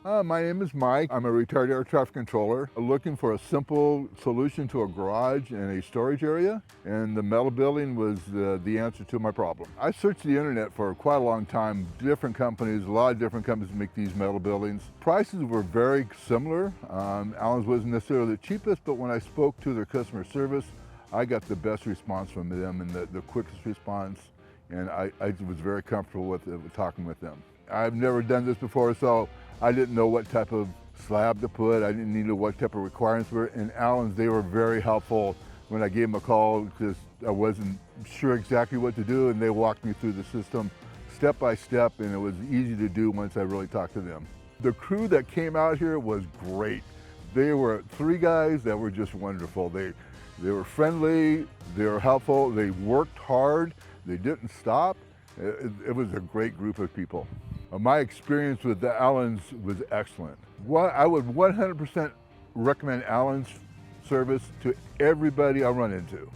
My name is Mike. I'm a retired air traffic controller looking for a simple solution to a garage and a storage area, and the metal building was the answer to my problem. I searched the internet for quite a long time, different companies, a lot of different companies make these metal buildings. Prices were very similar. Allen's wasn't necessarily the cheapest, but when I spoke to their customer service, I got the best response from them and the quickest response, and I was very comfortable with talking with them. I've never done this before, so I didn't know what type of slab to put. I didn't know what type of requirements were. And Allen's, they were very helpful when I gave them a call because I wasn't sure exactly what to do, and they walked me through the system step by step, and it was easy to do once I really talked to them. The crew that came out here was great. They were three guys that were just wonderful. They were friendly, they were helpful, they worked hard, they didn't stop. It was a great group of people. My experience with the Allen's was excellent. I would 100% recommend Allen's service to everybody I run into.